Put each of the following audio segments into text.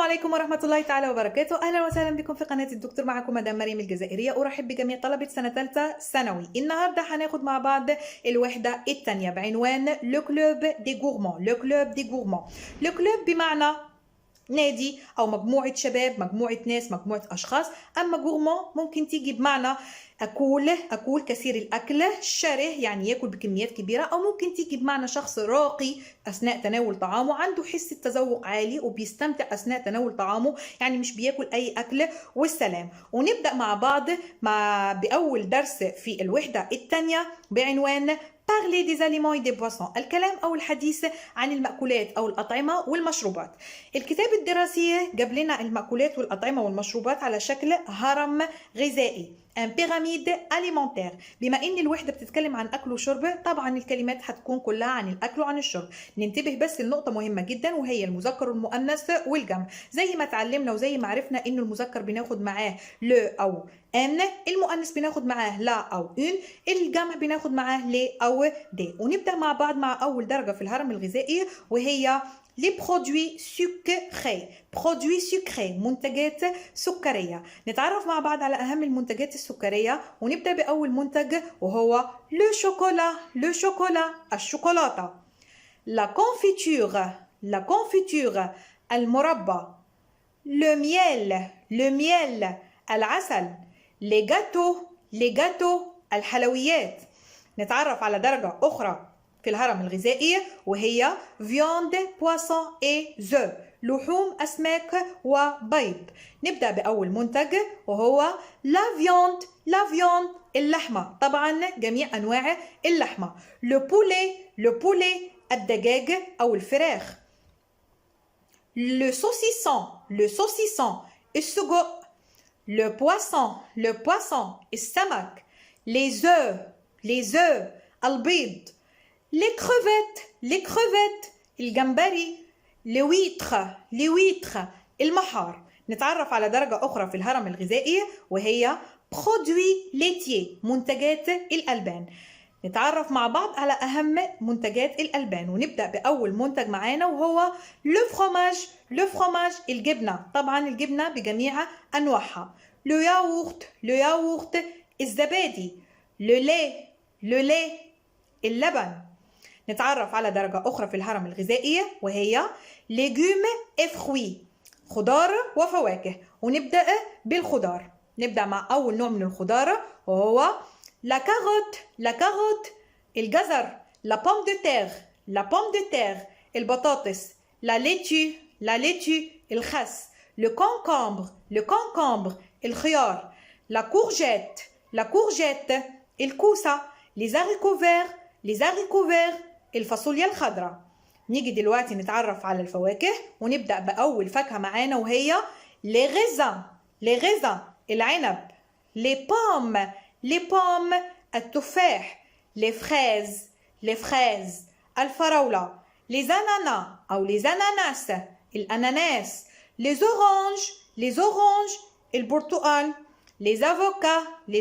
عليكم ورحمة الله تعالى وبركاته. أهلا وسهلا بكم في قناة الدكتور، معكم مدام مريم الجزائرية. أرحب بجميع طلبة سنة ثالثة ثانوي. النهاردة هناخد مع بعض الوحدة الثانية بعنوان لو كلوب دي غورمون. لو كلوب دي غورمون، لو كلوب بمعنى نادي أو مجموعة شباب، مجموعة ناس، مجموعة أشخاص. أما غورمون ممكن تيجي بمعنى أكول كثير الأكل، شره يعني يأكل بكميات كبيرة، أو ممكن تيجي بمعنى شخص راقي أثناء تناول طعامه، عنده حس التذوق عالي وبيستمتع أثناء تناول طعامه، يعني مش بياكل أي أكل والسلام. ونبدأ مع بعض بأول درس في الوحدة الثانية بعنوان parler des aliments et des boissons، الكلام أو الحديث عن المأكولات أو الأطعمة والمشروبات. الكتاب الدراسي جاب لنا المأكولات والأطعمة والمشروبات على شكل هرم غذائي، un pyramide alimentaire. بما ان الوحده بتتكلم عن اكل وشرب، طبعا الكلمات هتكون كلها عن الاكل وعن الشرب. ننتبه بس لنقطه مهمه جدا، وهي المذكر والمؤنث والجمع. زي ما اتعلمنا وزي ما عرفنا ان المذكر بناخد معاه ل او ان، المؤنث بناخد معاه لا او ان، الجمع بناخد معاه ل او دي. ونبدا مع بعض مع اول درجه في الهرم الغذائي، وهي les produits sucrés. produits sucrés، منتجات سكرية. نتعرف مع بعض على أهم المنتجات السكرية، ونبدأ بأول منتج وهو لو شوكولا. لو شوكولا، الشوكولاتة. la confiture، المربى. le miel، العسل. les gâteaux، الحلويات. نتعرف على درجة أخرى في الهرم الغذائي، وهي viande, poisson et œufs، لحوم، أسماك وبيض. نبدأ بأول منتج وهو la viande، اللحمة، طبعا جميع أنواع اللحمة. le poulet، الدجاج أو الفراخ. le saucisson، السجق. le poisson، السمك. les œufs، البيض. les crevettes، الجمبري. les huîtres، المحار. نتعرف على درجة أخرى في الهرم الغذائي، وهي produits laitiers، منتجات الألبان. نتعرف مع بعض على أهم منتجات الألبان، ونبدأ بأول منتج معانا وهو le fromage، الجبنة، طبعا الجبنة بجميع أنواعها. le yaourt، الزبادي. le lait، اللبن. نتعرف على درجة أخرى في الهرم الغذائي، وهي légumes et fruits، خضار وفواكه. ونبدأ بالخضار. نبدأ مع أول نوع من الخضار وهو la carotte، الجزر. la pomme de terre، البطاطس. la laitue، الخس. le concombre، الخيار. la courgette، الكوسة. les haricots verts، الفاصوليا الخضراء. نيجي دلوقتي نتعرف على الفواكه، ونبدأ بأول فاكهة معانا وهي les raisins، العنب. les pommes، التفاح. les fraises، الفراولة. les ananas، الأناناس. les oranges، البرتقال. les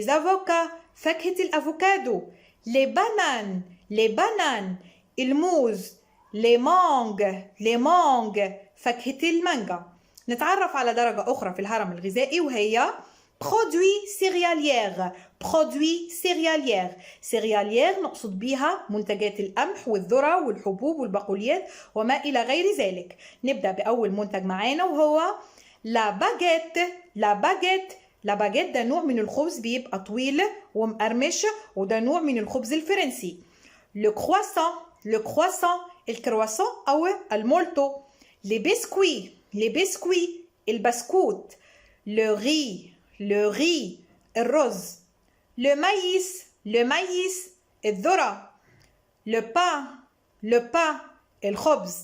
avocats، فاكهة الأفوكادو. les bananes، الموز. les mangues، فاكهة المانجا. نتعرف على درجة أخرى في الهرم الغذائي، وهي produits céréalières، نقصد بها منتجات القمح والذرة والحبوب والبقوليات وما إلى غير ذلك. نبدأ بأول منتج معانا وهو la baguette. ده نوع من الخبز بيبقى طويل ومقرمش، وده نوع من الخبز الفرنسي. le croissant، الكرواسون أو المولتو. les biscuits، البسكوت. le riz، الرز. le maïs، الذرة. le pain، الخبز.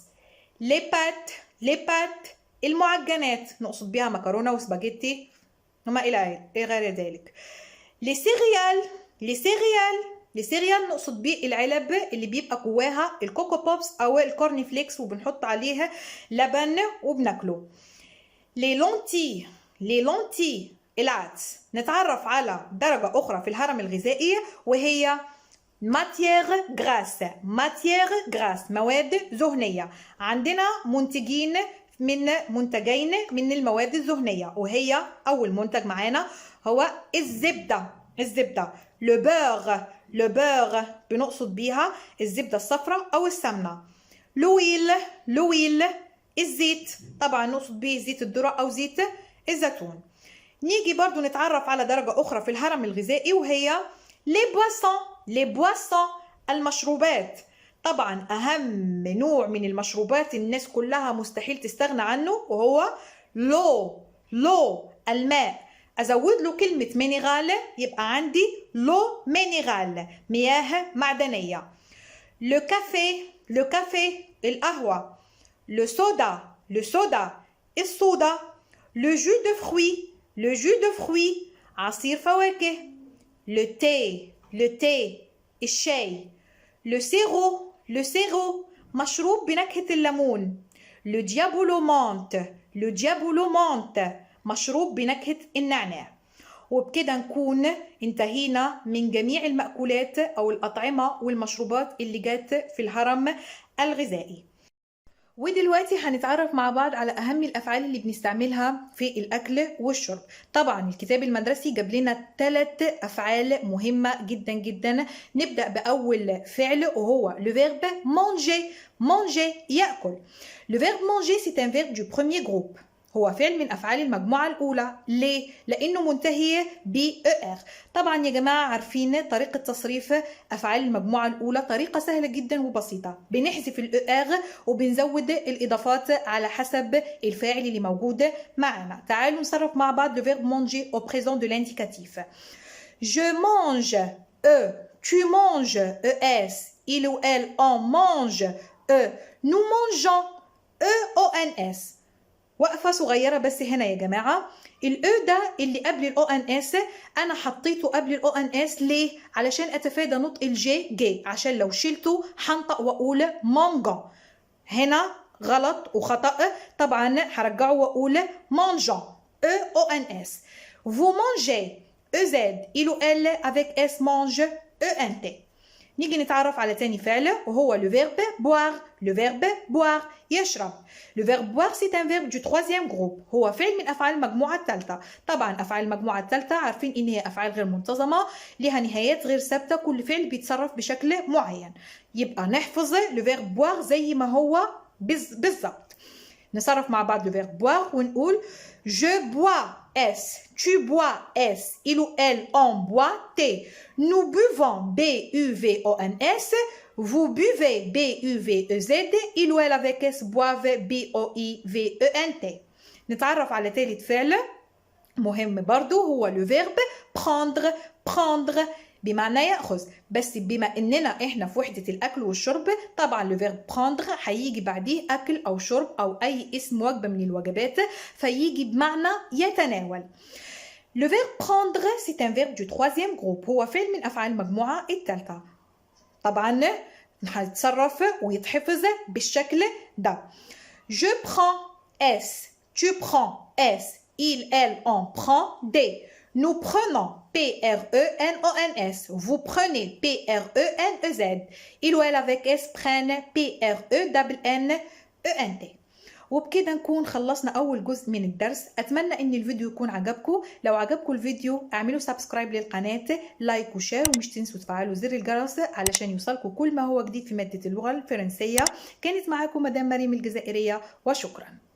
les pâtes، المعجنات، نقصد بها مكرونة وسباجيتي وما إلى غير ذلك. les céréales، نقصد بيه العلب اللي بيبقى جواها الكوكو بوبس أو الكورني فليكس، وبنحط عليها لبن وبناكله. les lentilles، العدس. نتعرف على درجة أخرى في الهرم الغذائي، وهي matière grasse، مواد دهنية. عندنا منتجين من منتجين من المواد الدهنية، وهي أول منتج معانا هو الزبدة لو بوغ بنقصد بيها الزبدة الصفراء أو السمنة. لويل الزيت، طبعا نقصد به زيت الذرة أو زيت الزيتون. نيجي برضو نتعرف على درجة أخرى في الهرم الغذائي، وهي لي بواسون المشروبات. طبعا أهم نوع من المشروبات الناس كلها مستحيل تستغنى عنه وهو لو الماء. أزود له كلمة مينيرال يبقى عندي لو مينيرال، مياه معدنية. لو كافي القهوة. لو صودا الصودا. لو جو دو فروي عصير فواكه. لو تي الشاي. لو سيرو مشروب بنكهة الليمون. لو ديابولومونت مشروب بنكهة النعناع. وبكده نكون انتهينا من جميع المأكولات أو الأطعمة والمشروبات اللي جات في الهرم الغذائي. ودلوقتي هنتعرف مع بعض على أهم الأفعال اللي بنستعملها في الأكل والشرب. طبعا الكتاب المدرسي جاب لنا 3 أفعال مهمة جدا جدا. نبدأ بأول فعل وهو le verbe manger يأكل. Le verbe manger c'est un verbe du premier groupe. هو فعل من أفعال المجموعة الأولى. ليه؟ لأنه منتهي ب ER. طبعا يا جماعة عارفين طريقة تصريف أفعال المجموعة الأولى طريقة سهلة جدا وبسيطة. بنحذف ال ER وبنزود الإضافات على حسب الفاعل اللي موجود معنا. تعالوا نصرف مع بعض le verbe manger au présent de l'indicatif. Je mange, tu manges, ES, il ou elle, on mange, nous mangeons, EONS. وقفة صغيرة بس هنا يا جماعة. الأو ده اللي قبل الأو ان اس أنا حطيته قبل الأو ان اس ليه؟ علشان أتفادى نطق الجي عشان لو شلته هنطق وأقول مانجا. هنا غلط وخطأ، طبعا هرجعه وأقول مانجا أو ان اس. Vous mangez EZ il ou elle avec S mange ENT. نيجي نتعرف على تاني فعل وهو le verbe boire يشرب. le verbe boire c'est un verbe du troisième groupe. هو فعل من أفعال المجموعة الثالثة. طبعا أفعال المجموعة الثالثة عارفين إن هي أفعال غير منتظمة لها نهايات غير ثابتة، كل فعل بيتصرف بشكل معين. يبقى نحفظ le verbe boire زي ما هو بالظبط. نصرف مع بعض le verbe boire ونقول je bois S, tu bois S, il ou elle en boit T. Nous buvons B-U-V-O-N-S, vous buvez B-U-V-E-Z, il ou elle avec S boivent B-O-I-V-E-N-T. نتعرف على ثالث فعل مهم برضو هو le verbe prendre بمعنى يأخذ، بس بما إننا إحنا في وحدة الأكل والشرب طبعا le verbe prendre هيجي بعديه أكل أو شرب أو أي اسم وجبة من الوجبات فيجي بمعنى يتناول. Le verbe prendre c'est un verbe du troisième groupe. هو فعل من أفعال المجموعة الثالثة. طبعا هيتصرف ويتحفظ بالشكل ده. Je prends S, tu prends S, il, elle, on prend D. Nous prenons P-R-E-N-O-N-S. Vous prenez P-R-E-N-E-Z. Il ou elle avec S prennent P-R-E-N-N-E-N-T. وبكده نكون خلصنا أول جزء من الدرس. أتمنى إن الفيديو يكون عجبكم. لو عجبكم الفيديو اعملوا سبسكرايب للقناة، لايك وشير، ومش تنسوا تفعلوا زر الجرس علشان يوصلكم كل ما هو جديد في مادة اللغة الفرنسية. كانت معاكم مدام مريم الجزائرية وشكرا.